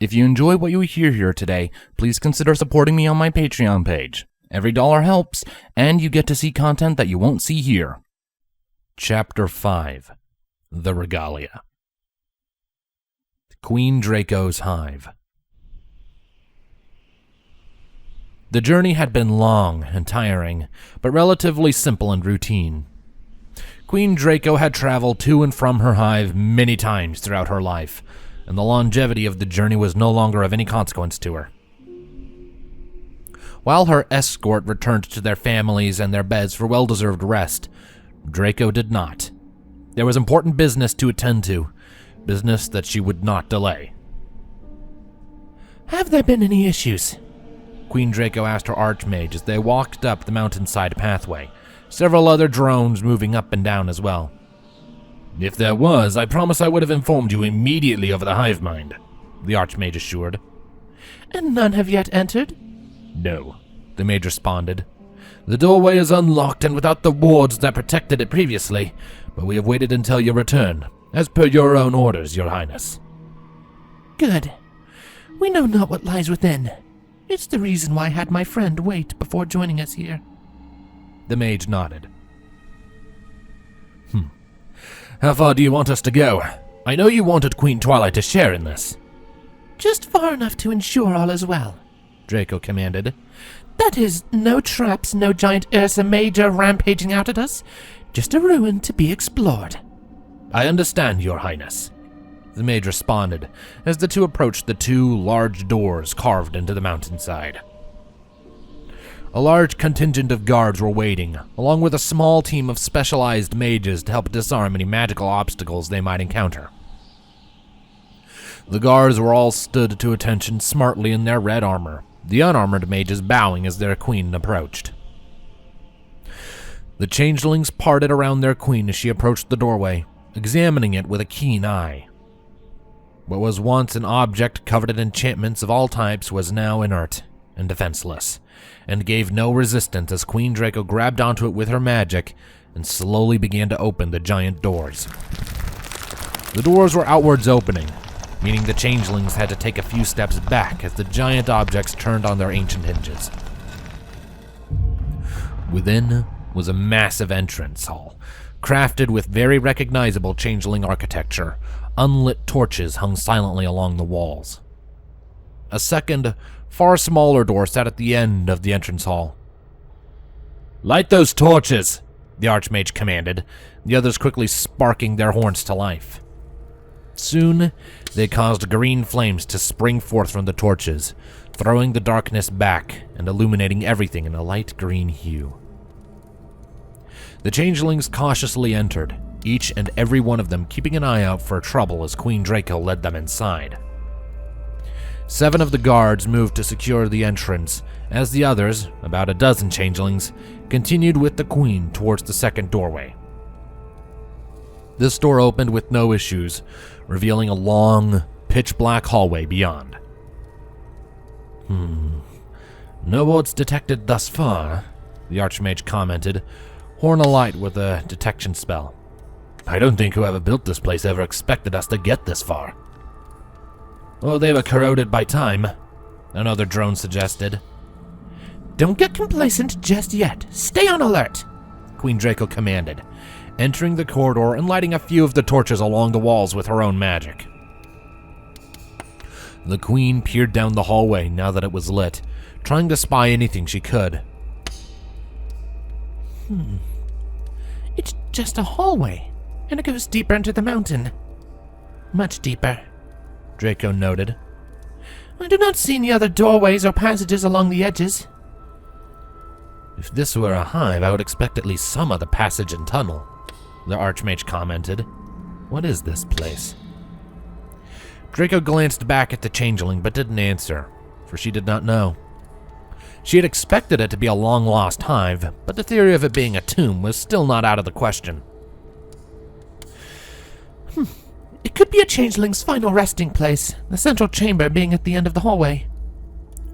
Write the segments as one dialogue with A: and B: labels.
A: If you enjoy what you hear here today, please consider supporting me on my Patreon page. Every dollar helps, and you get to see content that you won't see here. Chapter 5. The Regalia. Queen Draco's Hive. The journey had been long and tiring, but relatively simple and routine. Queen Draco had traveled to and from her hive many times throughout her life, and the longevity of the journey was no longer of any consequence to her. While her escort returned to their families and their beds for well-deserved rest, Draco did not. There was important business to attend to, business that she would not delay.
B: "Have there been any issues?"
A: Queen Draco asked her archmage as they walked up the mountainside pathway, several other drones moving up and down as well.
C: "If there was, I promise I would have informed you immediately over the hive mind," the archmage assured.
B: "And none have yet entered?"
C: "No," the mage responded. "The doorway is unlocked and without the wards that protected it previously, but we have waited until your return, as per your own orders, your highness."
B: "Good. We know not what lies within. It's the reason why I had my friend wait before joining us here."
A: The mage nodded.
C: "How far do you want us to go? I know you wanted Queen Twilight to share in this."
B: "Just far enough to ensure all is well,"
A: Draco commanded.
B: "That is, no traps, no giant Ursa Major rampaging out at us. Just a ruin to be explored."
C: "I understand, your highness,"
A: the mage responded as the two approached the two large doors carved into the mountainside. A large contingent of guards were waiting, along with a small team of specialized mages to help disarm any magical obstacles they might encounter. The guards were all stood to attention smartly in their red armor, the unarmored mages bowing as their queen approached. The changelings parted around their queen as she approached the doorway, examining it with a keen eye. What was once an object covered in enchantments of all types was now inert and defenseless, and gave no resistance as Queen Draco grabbed onto it with her magic and slowly began to open the giant doors. The doors were outwards opening, meaning the changelings had to take a few steps back as the giant objects turned on their ancient hinges. Within was a massive entrance hall, crafted with very recognizable changeling architecture. Unlit torches hung silently along the walls. A second, far smaller door sat at the end of the entrance hall.
C: "Light those torches,"
A: the archmage commanded, the others quickly sparking their horns to life. Soon, they caused green flames to spring forth from the torches, throwing the darkness back and illuminating everything in a light green hue. The changelings cautiously entered, each and every one of them keeping an eye out for trouble as Queen Draco led them inside. 7 of the guards moved to secure the entrance, as the others, about a dozen changelings, continued with the queen towards the second doorway. This door opened with no issues, revealing a long, pitch-black hallway beyond.
C: "No wards detected thus far,"
A: the archmage commented, horn alight with a detection spell.
C: "I don't think whoever built this place ever expected us to get this far." "Or they were corroded by time," another drone suggested.
B: "Don't get complacent just yet. Stay on alert,"
A: Queen Draco commanded, entering the corridor and lighting a few of the torches along the walls with her own magic. The queen peered down the hallway now that it was lit, trying to spy anything she could.
B: It's just a hallway, and it goes deeper into the mountain. Much deeper,
A: Draco noted.
B: I do not see any other doorways or passages along the edges.
A: If this were a hive, I would expect at least some other passage and tunnel, the archmage commented. What is this place? Draco glanced back at the changeling, but didn't answer, for she did not know. She had expected it to be a long-lost hive, but the theory of it being a tomb was still not out of the question.
B: It could be a changeling's final resting place, the central chamber being at the end of the hallway,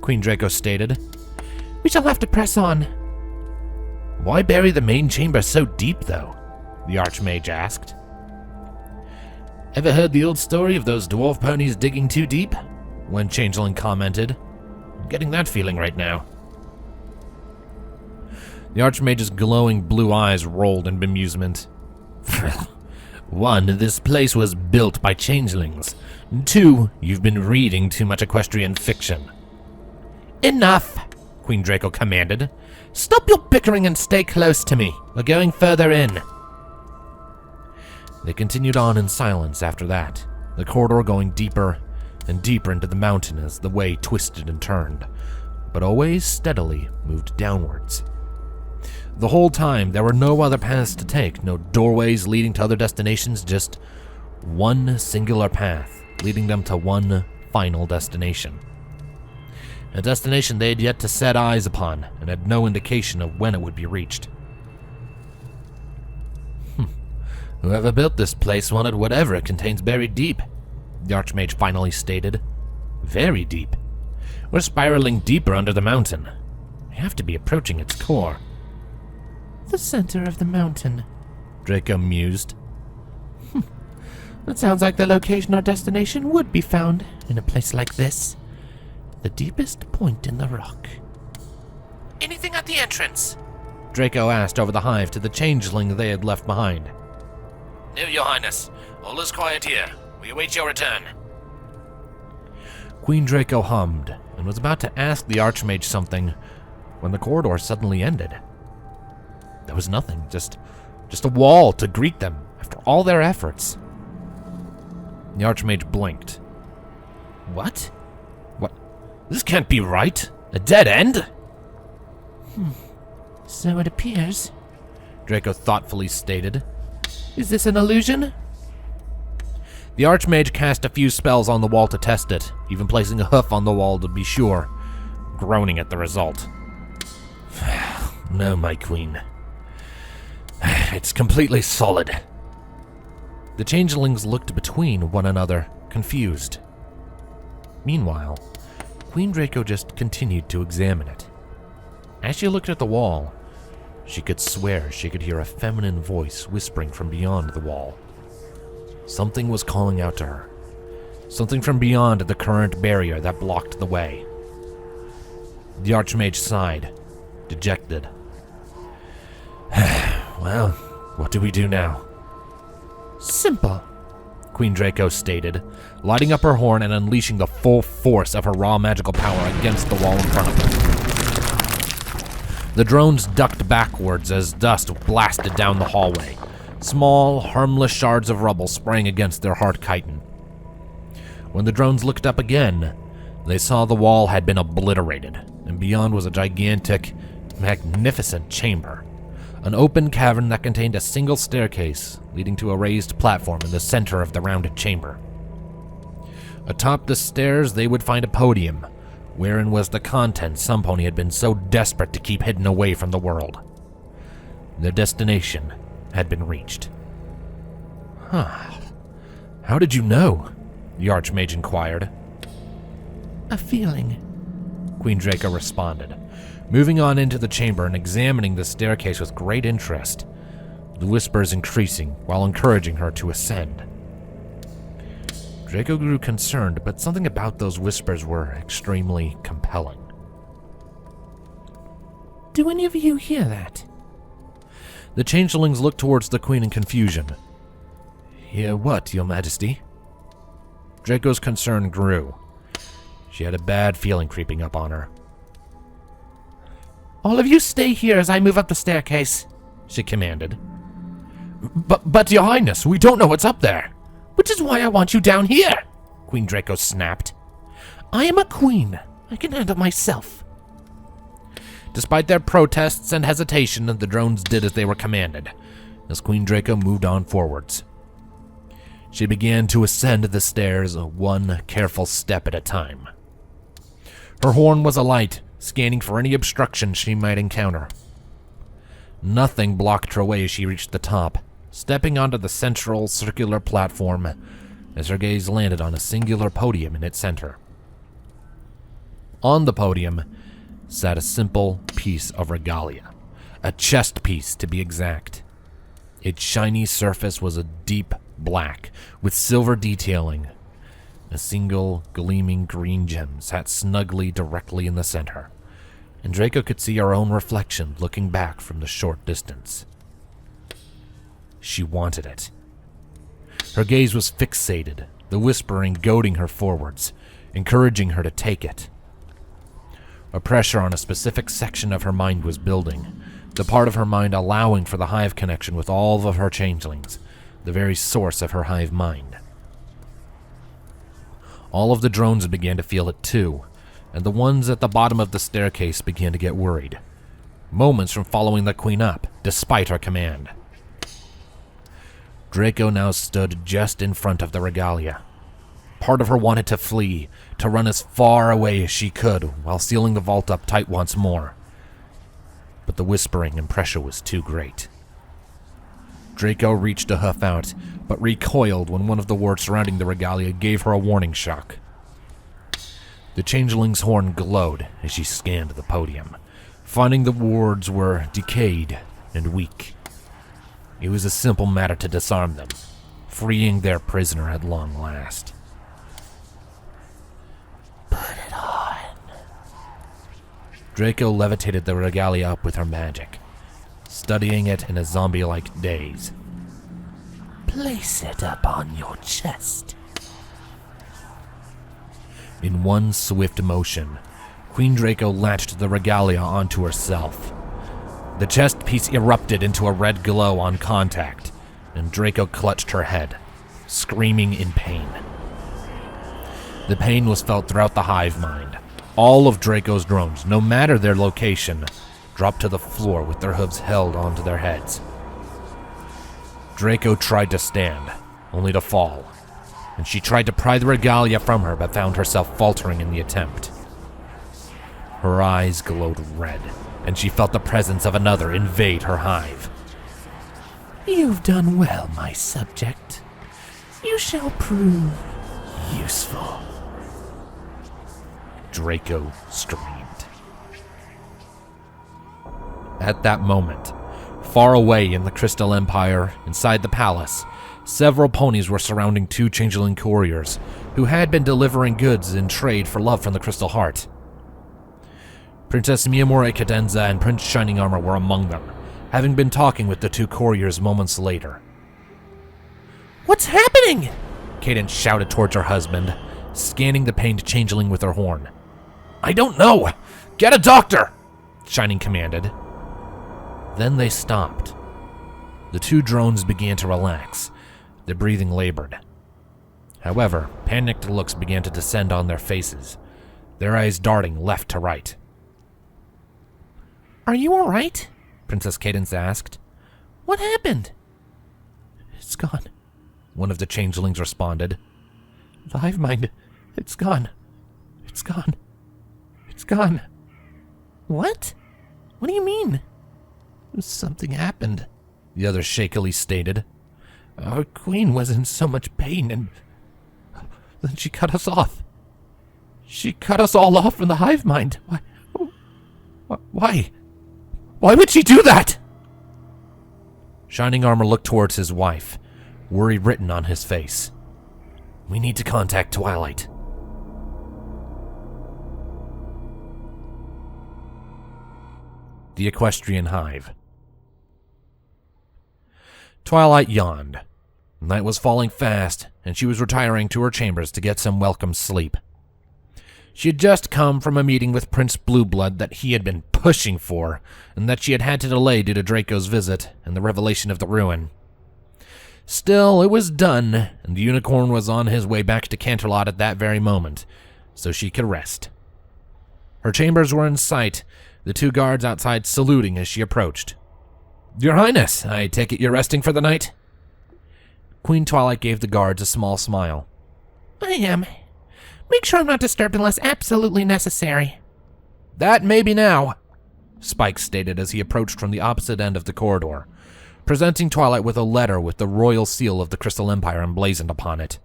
A: Queen Draco stated.
B: We shall have to press on.
A: Why bury the main chamber so deep, though? The archmage asked.
C: Ever heard the old story of those dwarf ponies digging too deep?
A: one changeling commented. I'm getting that feeling right now. The Archmage's glowing blue eyes rolled in bemusement. 1, this place was built by changelings. 2, you've been reading too much equestrian fiction.
B: Enough, Queen Draco commanded. Stop your bickering and stay close to me. We're going further in.
A: They continued on in silence after that, the corridor going deeper and deeper into the mountain as the way twisted and turned, but always steadily moved downwards. The whole time, there were no other paths to take, no doorways leading to other destinations, just one singular path leading them to one final destination. A destination they had yet to set eyes upon and had no indication of when it would be reached. Whoever built this place wanted whatever it contains buried deep, the Archmage finally stated. Very deep. We're spiraling deeper under the mountain. We have to be approaching its core.
B: The center of the mountain,
A: Draco mused.
B: That sounds like the location our destination would be found in a place like this. The deepest point in the rock. Anything at the entrance?
A: Draco asked over the hive to the changeling they had left behind.
C: No, Your Highness. All is quiet here. We await your return.
A: Queen Draco hummed and was about to ask the Archmage something when the corridor suddenly ended. There was nothing, just a wall to greet them after all their efforts. The Archmage blinked. What? This can't be right. A dead end?
B: So it appears,
A: Draco thoughtfully stated.
B: Is this an illusion?
A: The Archmage cast a few spells on the wall to test it, even placing a hoof on the wall to be sure, groaning at the result. No, my queen. It's completely solid. The changelings looked between one another, confused. Meanwhile, Queen Draco just continued to examine it. As she looked at the wall, she could swear she could hear a feminine voice whispering from beyond the wall. Something was calling out to her. Something from beyond the current barrier that blocked the way. The Archmage sighed, dejected. Well, what do we do now?
B: Simple,
A: Queen Draco stated, lighting up her horn and unleashing the full force of her raw magical power against the wall in front of her. The drones ducked backwards as dust blasted down the hallway. Small, harmless shards of rubble sprang against their hard chitin. When the drones looked up again, they saw the wall had been obliterated, and beyond was a gigantic, magnificent chamber. An open cavern that contained a single staircase leading to a raised platform in the center of the rounded chamber. Atop the stairs, they would find a podium, wherein was the content Some Pony had been so desperate to keep hidden away from the world. Their destination had been reached. How did you know? The Archmage inquired.
B: a feeling,
A: Queen Draco responded, moving on into the chamber and examining the staircase with great interest, the whispers increasing while encouraging her to ascend. Draco grew concerned, but something about those whispers were extremely compelling.
B: Do any of you hear that?
A: The changelings looked towards the Queen in confusion. Hear what, Your Majesty? Draco's concern grew. She had a bad feeling creeping up on her.
B: All of you stay here as I move up the staircase,
A: she commanded. But Your Highness, we don't know what's up there.
B: Which is why I want you down here,
A: Queen Draco snapped.
B: I am a queen. I can handle myself.
A: Despite their protests and hesitation, the drones did as they were commanded, as Queen Draco moved on forwards. She began to ascend the stairs, one careful step at a time. Her horn was alight, scanning for any obstruction she might encounter. Nothing blocked her way as she reached the top, stepping onto the central circular platform as her gaze landed on a singular podium in its center. On the podium sat a simple piece of regalia, a chest piece to be exact. Its shiny surface was a deep black with silver detailing, A single gleaming green gem sat snugly directly in the center, and Draco could see her own reflection looking back from the short distance. She wanted it. Her gaze was fixated, the whispering goading her forwards, encouraging her to take it. A pressure on a specific section of her mind was building, the part of her mind allowing for the Hive connection with all of her changelings, the very source of her Hive mind. All of the drones began to feel it too, and the ones at the bottom of the staircase began to get worried, moments from following the Queen up, despite her command. Draco now stood just in front of the Regalia. Part of her wanted to flee, to run as far away as she could, while sealing the vault up tight once more. But the whispering and pressure was too great. Draco reached to hoof out, but recoiled when one of the wards surrounding the Regalia gave her a warning shock. The changeling's horn glowed as she scanned the podium, finding the wards were decayed and weak. It was a simple matter to disarm them, freeing their prisoner at long last.
B: Put it on.
A: Draco levitated the Regalia up with her magic, studying it in a zombie-like daze.
B: Place it up on your chest.
A: In one swift motion, Queen Draco latched the Regalia onto herself. The chest piece erupted into a red glow on contact, and Draco clutched her head, screaming in pain. The pain was felt throughout the Hive mind. All of Draco's drones, no matter their location, dropped to the floor with their hooves held onto their heads. Draco tried to stand, only to fall, and she tried to pry the Regalia from her but found herself faltering in the attempt. Her eyes glowed red, and she felt the presence of another invade her hive.
B: You've done well, my subject. You shall prove useful.
A: Draco screamed. At that moment, far away in the Crystal Empire, inside the palace, several ponies were surrounding two changeling couriers who had been delivering goods in trade for love from the Crystal Heart. Princess Miyamura Cadenza and Prince Shining Armor were among them, having been talking with the two couriers moments later.
B: What's happening?
A: Cadence shouted towards her husband, scanning the pained changeling with her horn. I don't know! Get a doctor! Shining commanded. Then they stopped. The two drones began to relax. Their breathing labored. However, panicked looks began to descend on their faces, their eyes darting left to right.
B: Are you all right?
A: Princess Cadence asked.
B: What happened? It's gone.
A: One of the changelings responded.
B: The hive mind, it's gone. It's gone. It's gone. What? What do you mean? Something happened,
A: the other shakily stated.
B: Our queen was in so much pain, and then she cut us off. She cut us all off from the hive mind. Why? Why would she do that?
A: Shining Armor looked towards his wife, worry written on his face. We need to contact Twilight. The Equestrian Hive. Twilight yawned. Night was falling fast, and she was retiring to her chambers to get some welcome sleep. She had just come from a meeting with Prince Blueblood that he had been pushing for, and that she had had to delay due to Draco's visit and the revelation of the ruin. Still, it was done, and the unicorn was on his way back to Canterlot at that very moment, so she could rest. Her chambers were in sight, the two guards outside saluting as she approached. Your Highness, I take it you're resting for the night? Queen Twilight gave the guards a small smile.
B: I am. Make sure I'm not disturbed unless absolutely necessary.
A: That may be now, Spike stated as he approached from the opposite end of the corridor, presenting Twilight with a letter with the royal seal of the Crystal Empire emblazoned upon it.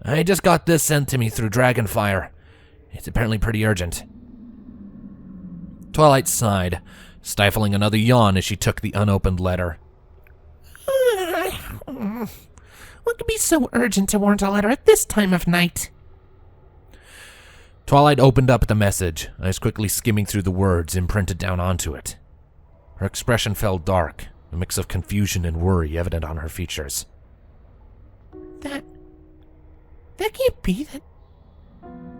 A: I just got this sent to me through Dragonfire. It's apparently pretty urgent. Twilight sighed, stifling another yawn as she took the unopened letter.
B: What could be so urgent to warrant a letter at this time of night?
A: Twilight opened up the message, eyes quickly skimming through the words imprinted down onto it. Her expression fell dark, a mix of confusion and worry evident on her features.
B: That can't be that.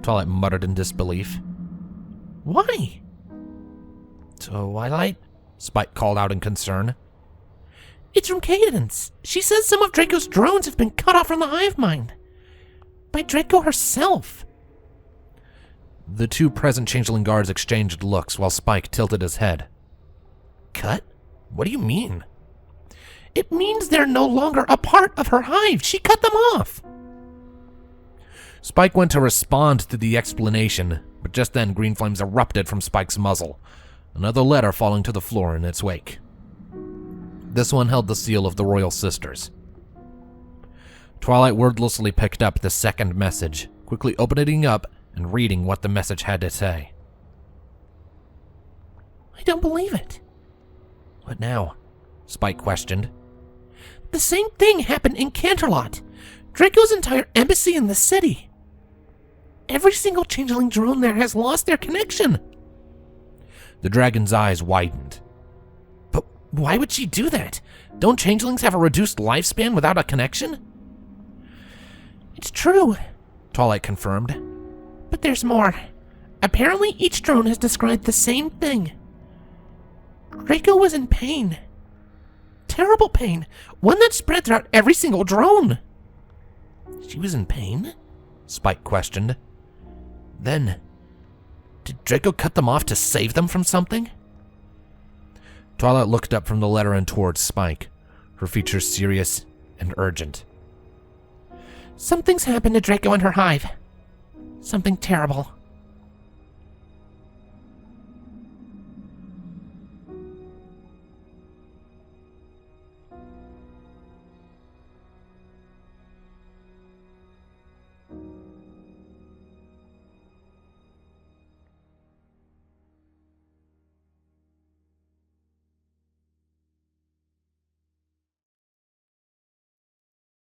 A: Twilight muttered in disbelief.
B: Why?
A: Twilight? Spike called out in concern.
B: It's from Cadence. She says some of Draco's drones have been cut off from the hive mind. By Draco herself.
A: The two present changeling guards exchanged looks while Spike tilted his head. Cut? What do you mean?
B: It means they're no longer a part of her hive. She cut them off.
A: Spike went to respond to the explanation, but just then green flames erupted from Spike's muzzle, another letter falling to the floor in its wake. This one held the seal of the Royal Sisters. Twilight wordlessly picked up the second message, quickly opening it up and reading what the message had to say.
B: I don't believe it.
A: What now? Spike questioned.
B: The same thing happened in Canterlot. Draco's entire embassy in the city. Every single changeling drone there has lost their connection.
A: The dragon's eyes widened. But why would she do that? Don't changelings have a reduced lifespan without a connection?
B: It's true,
A: Twilight confirmed.
B: But there's more. Apparently each drone has described the same thing. Draco was in pain. Terrible pain. One that spread throughout every single drone.
A: She was in pain? Spike questioned. Then, did Draco cut them off to save them from something? Twilight looked up from the letter and towards Spike, her features serious and urgent.
B: Something's happened to Draco and her hive. Something terrible.